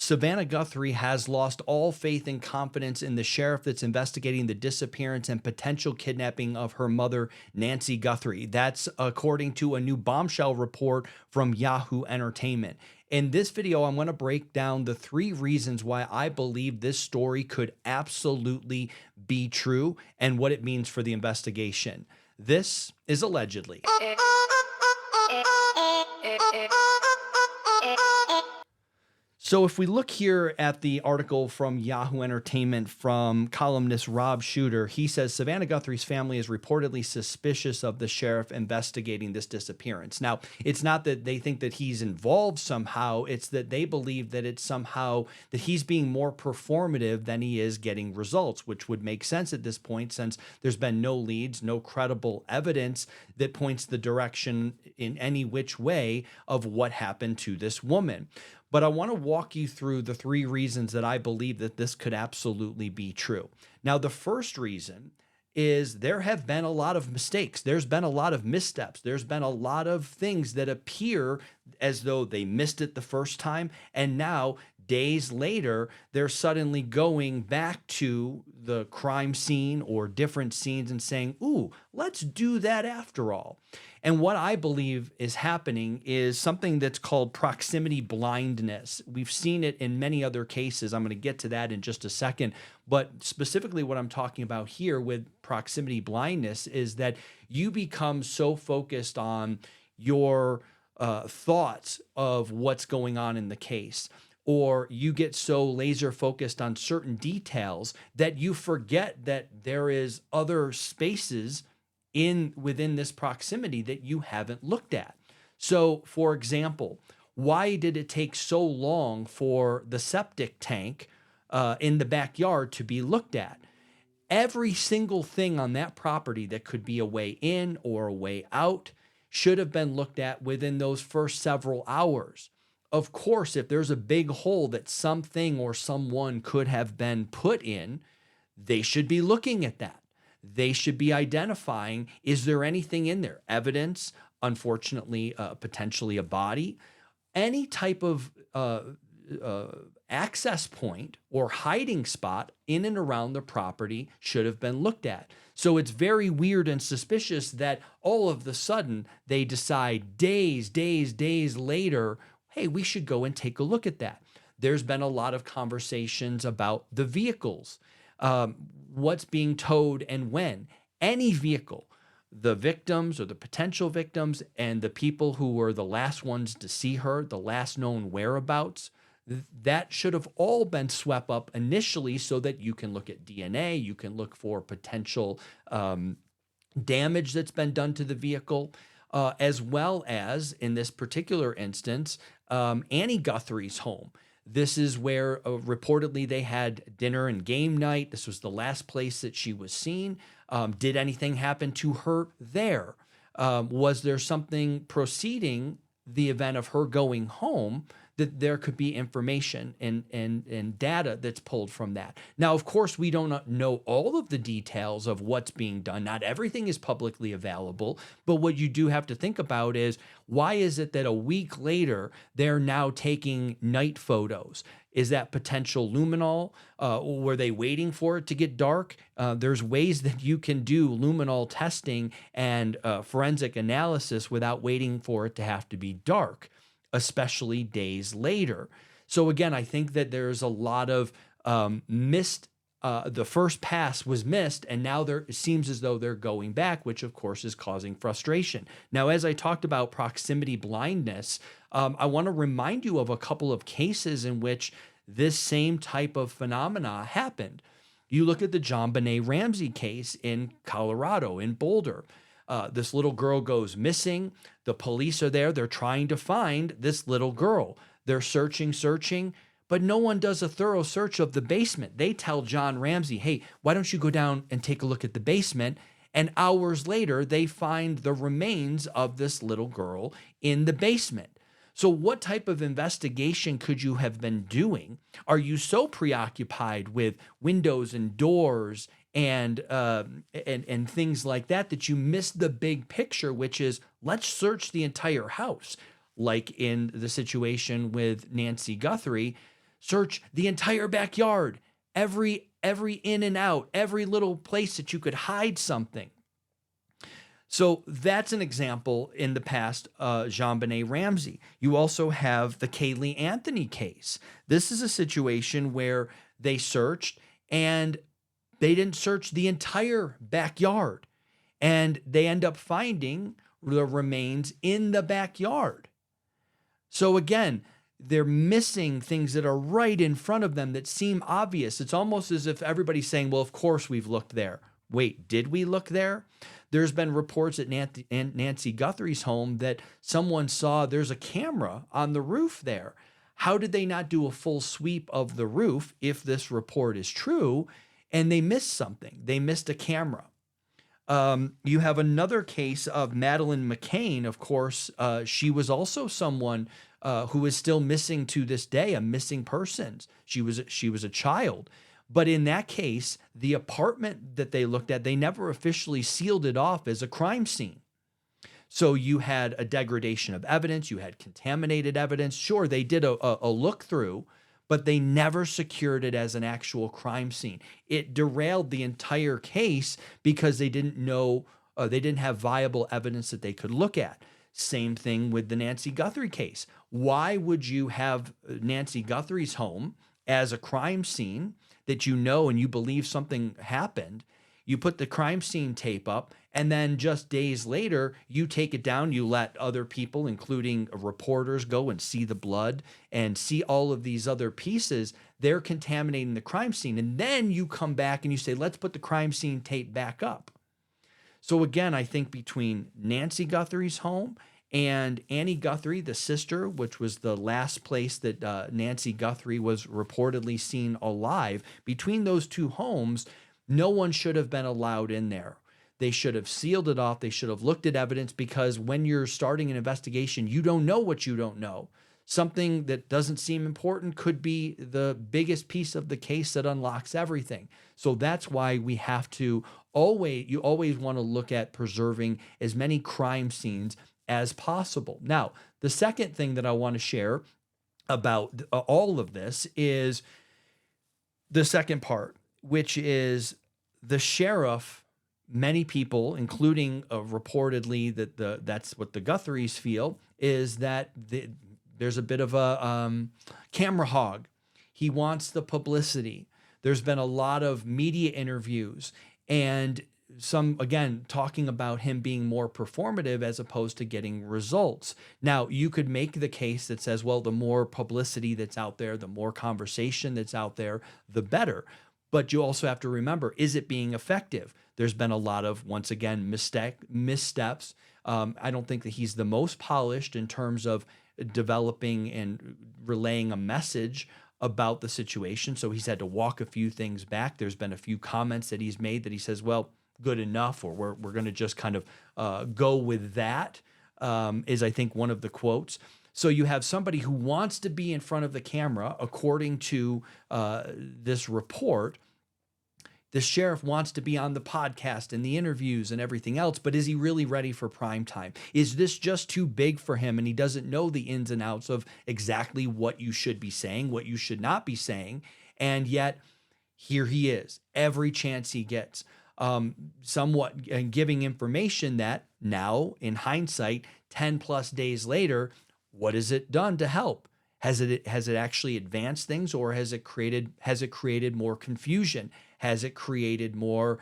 Savannah Guthrie has lost all faith and confidence in the sheriff that's investigating the disappearance and potential kidnapping of her mother, Nancy Guthrie. That's according to a new bombshell report from Yahoo Entertainment. In this video, I'm going to break down the 3 reasons why I believe this story could absolutely be true and what it means for the investigation. This is Allegedly. So if we look here at the article from Yahoo Entertainment from columnist Rob Shooter, he says Savannah Guthrie's family is reportedly suspicious of the sheriff investigating this disappearance. Now, it's not that they think that he's involved somehow, it's that they believe that it's somehow that he's being more performative than he is getting results, which would make sense at this point since there's been no leads, no credible evidence that points the direction in any which way of what happened to this woman. But I want to walk you through the 3 reasons that I believe that this could absolutely be true. Now, the first reason is there have been a lot of mistakes. There's been a lot of missteps. There's been a lot of things that appear as though they missed it the first time. And now, days later, they're suddenly going back to the crime scene or different scenes and saying, ooh, let's do that after all. And what I believe is happening is something that's called proximity blindness. We've seen it in many other cases. I'm going to get to that in just a second. But specifically what I'm talking about here with proximity blindness is that you become so focused on your thoughts of what's going on in the case, or you get so laser focused on certain details that you forget that there is other spaces within this proximity that you haven't looked at. So, for example, why did it take so long for the septic tank in the backyard to be looked at? Every single thing on that property that could be a way in or a way out should have been looked at within those first several hours. Of course, if there's a big hole that something or someone could have been put in, they should be looking at that. They should be identifying, is there anything in there? Evidence, unfortunately, potentially a body, any type of access point or hiding spot in and around the property should have been looked at. So it's very weird and suspicious that all of a sudden they decide days later, hey, we should go and take a look at that. There's been a lot of conversations about the vehicles. What's being towed and when. Any vehicle, the victims or the potential victims and the people who were the last ones to see her, the last known whereabouts, that should have all been swept up initially so that you can look at DNA, you can look for potential damage that's been done to the vehicle, as well as, in this particular instance, Annie Guthrie's home. This is where reportedly they had dinner and game night. This was the last place that she was seen. Did anything happen to her there? Was there something preceding the event of her going home that there could be information and data that's pulled from that? Now, of course, we don't know all of the details of what's being done. Not everything is publicly available, but what you do have to think about is, why is it that a week later, they're now taking night photos? Is that potential luminol? Were they waiting for it to get dark? There's ways that you can do luminol testing and forensic analysis without waiting for it to have to be dark, especially days later. So again, I think that there's a lot of missed, the first pass was missed, and now it seems as though they're going back, which of course is causing frustration. Now, as I talked about proximity blindness, I want to remind you of a couple of cases in which this same type of phenomena happened. You look at the JonBenet Ramsey case in Colorado, in Boulder. This little girl goes missing. The police are there. They're trying to find this little girl. They're searching, but no one does a thorough search of the basement. They tell John Ramsey, hey, why don't you go down and take a look at the basement? And hours later, they find the remains of this little girl in the basement. So what type of investigation could you have been doing? Are you so preoccupied with windows and doors and things like that that you miss the big picture, which is, let's search the entire house? Like in the situation with Nancy Guthrie, Search the entire backyard, every in and out, every little place that you could hide something. So that's an example in the past, JonBenet Ramsey. You also have the Caylee Anthony case. This is a situation where they searched and they didn't search the entire backyard, and they end up finding the remains in the backyard. So again, they're missing things that are right in front of them that seem obvious. It's almost as if everybody's saying, well, of course we've looked there. Wait, did we look there? There's been reports at Nancy Guthrie's home that someone saw there's a camera on the roof there. How did they not do a full sweep of the roof if this report is true? And they missed something. They missed a camera. You have another case of Madeleine McCain. Of course, she was also someone who is still missing to this day, a missing person. She was a child. But in that case, the apartment that they looked at, they never officially sealed it off as a crime scene. So you had a degradation of evidence, you had contaminated evidence. Sure, they did a look through, but they never secured it as an actual crime scene. It derailed the entire case because they didn't know, they didn't have viable evidence that they could look at. Same thing with the Nancy Guthrie case. Why would you have Nancy Guthrie's home as a crime scene that you know and you believe something happened? You put the crime scene tape up, and then just days later, you take it down. You let other people, including reporters, go and see the blood and see all of these other pieces. They're contaminating the crime scene. And then you come back and you say, let's put the crime scene tape back up. So again, I think between Nancy Guthrie's home and Annie Guthrie, the sister, which was the last place that Nancy Guthrie was reportedly seen alive, between those two homes, no one should have been allowed in there. They should have sealed it off. They should have looked at evidence, because when you're starting an investigation, you don't know what you don't know. Something that doesn't seem important could be the biggest piece of the case that unlocks everything. So that's why we have to you always want to look at preserving as many crime scenes as possible. Now, the second thing that I want to share about all of this is the second part, which is the sheriff. Many people, including reportedly that's what the Guthries feel, is that there's a bit of a camera hog. He wants the publicity. There's been a lot of media interviews and some, again, talking about him being more performative as opposed to getting results. Now, you could make the case that says, well, the more publicity that's out there, the more conversation that's out there, the better. But you also have to remember, is it being effective? There's been a lot of, once again, missteps. I don't think that he's the most polished in terms of developing and relaying a message about the situation. So he's had to walk a few things back. There's been a few comments that he's made that he says, well, good enough, or we're going to just kind of go with that, is I think one of the quotes. So you have somebody who wants to be in front of the camera, according to this report. The sheriff wants to be on the podcast and the interviews and everything else, but is he really ready for prime time? Is this just too big for him and he doesn't know the ins and outs of exactly what you should be saying, what you should not be saying? And yet here he is, every chance he gets, somewhat giving information that now in hindsight, 10 plus days later, what has it done to help? Has it actually advanced things, or has it created more confusion? Has it created more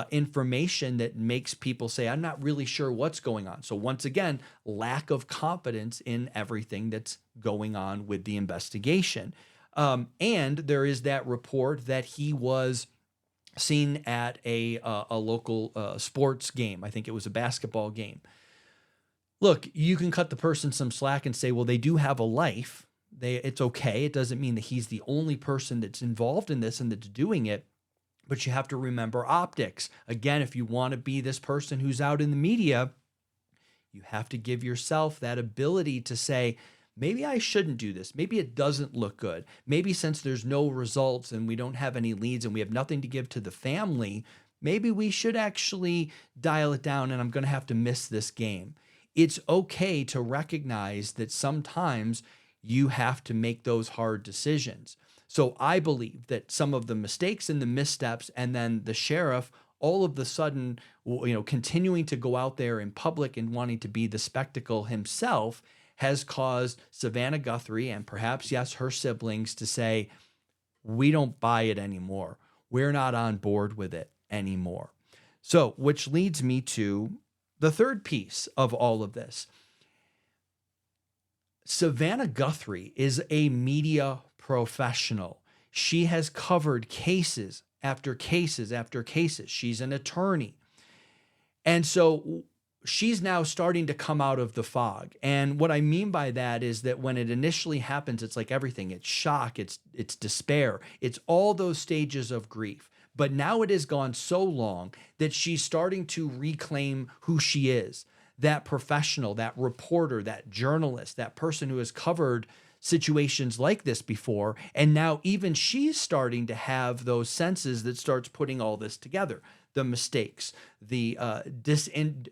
information that makes people say, I'm not really sure what's going on? So once again, lack of confidence in everything that's going on with the investigation. And there is that report that he was seen at a local sports game. I think it was a basketball game. Look, you can cut the person some slack and say, well, they do have a life. It's okay. It doesn't mean that he's the only person that's involved in this and that's doing it. But you have to remember optics. Again, if you want to be this person who's out in the media, you have to give yourself that ability to say, maybe I shouldn't do this. Maybe it doesn't look good. Maybe since there's no results and we don't have any leads and we have nothing to give to the family, maybe we should actually dial it down and I'm going to have to miss this game. It's okay to recognize that sometimes you have to make those hard decisions. So I believe that some of the mistakes and the missteps, and then the sheriff all of the sudden, continuing to go out there in public and wanting to be the spectacle himself, has caused Savannah Guthrie and perhaps, yes, her siblings to say, we don't buy it anymore. We're not on board with it anymore. So, which leads me to the third piece of all of this. Savannah Guthrie is a media professional. She has covered cases after cases after cases. She's an attorney. And so she's now starting to come out of the fog. And what I mean by that is that when it initially happens, it's like everything. It's shock, it's despair, it's all those stages of grief. But now it has gone so long that she's starting to reclaim who she is, that professional, that reporter, that journalist, that person who has covered situations like this before. And now even she's starting to have those senses that starts putting all this together. The mistakes, the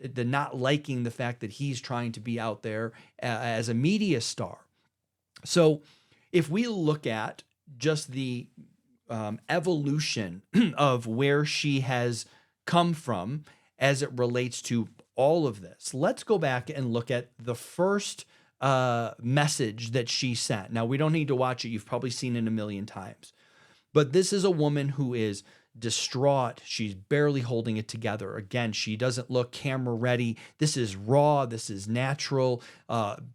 not liking the fact that he's trying to be out there as a media star. So if we look at just the evolution of where she has come from as it relates to all of this, let's go back and look at the first message that she sent. Now, we don't need to watch it. You've probably seen it a million times. But this is a woman who is distraught. She's barely holding it together. Again, she doesn't look camera ready. This is raw. This is natural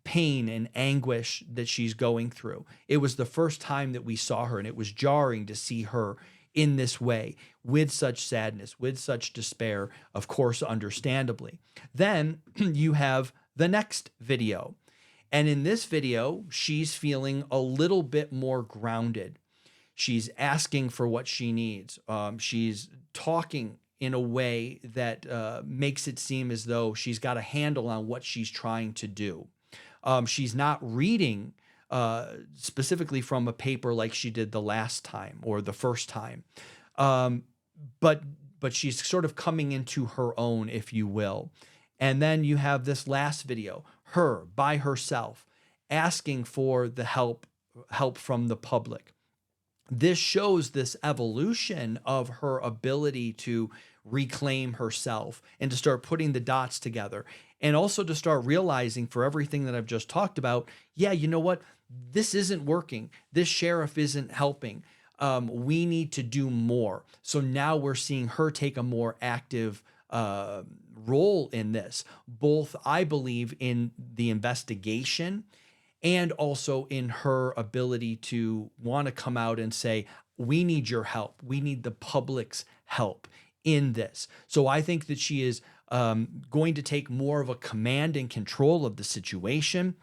pain and anguish that she's going through. It was the first time that we saw her, and it was jarring to see her in this way, with such sadness, with such despair, of course, understandably. Then you have the next video. And in this video, she's feeling a little bit more grounded. She's asking for what she needs. She's talking in a way that makes it seem as though she's got a handle on what she's trying to do. She's not reading specifically from a paper like she did the last time or the first time. But she's sort of coming into her own, if you will. And then you have this last video, her by herself, asking for the help from the public. This shows this evolution of her ability to reclaim herself and to start putting the dots together, and also to start realizing, for everything that I've just talked about, yeah, you know what? This isn't working. This sheriff isn't helping. We need to do more. So now we're seeing her take a more active role in this, both, I believe, in the investigation and also in her ability to want to come out and say, we need your help. We need the public's help in this. So I think that she is going to take more of a command and control of the situation.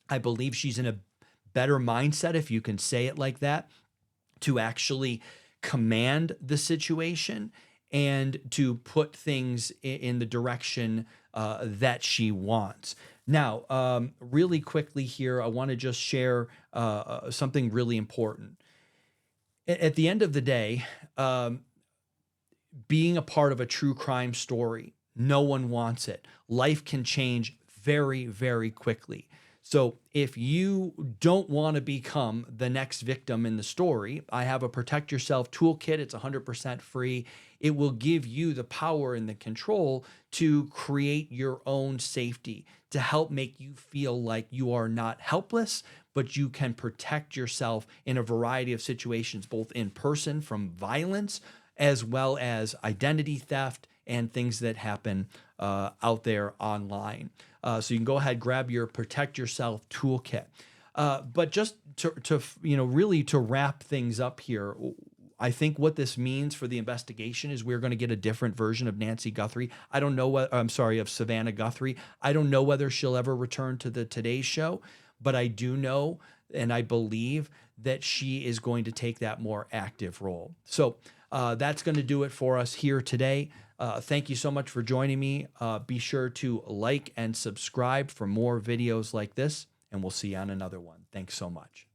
I believe she's in a better mindset, if you can say it like that, to actually command the situation and to put things in the direction that she wants. Now, really quickly here, I want to just share something really important. At the end of the day, being a part of a true crime story, no one wants it. Life can change very, very quickly. So if you don't want to become the next victim in the story, I have a Protect Yourself toolkit. It's 100% free. It will give you the power and the control to create your own safety, to help make you feel like you are not helpless, but you can protect yourself in a variety of situations, both in person from violence, as well as identity theft and things that happen out there online. So you can go ahead, grab your Protect Yourself toolkit. But just to really to wrap things up here, I think what this means for the investigation is we're going to get a different version of Nancy Guthrie. I don't know what, of Savannah Guthrie. I don't know whether she'll ever return to the Today Show, but I do know and I believe that she is going to take that more active role. So that's going to do it for us here today. Thank you so much for joining me. Be sure to like and subscribe for more videos like this, and we'll see you on another one. Thanks so much.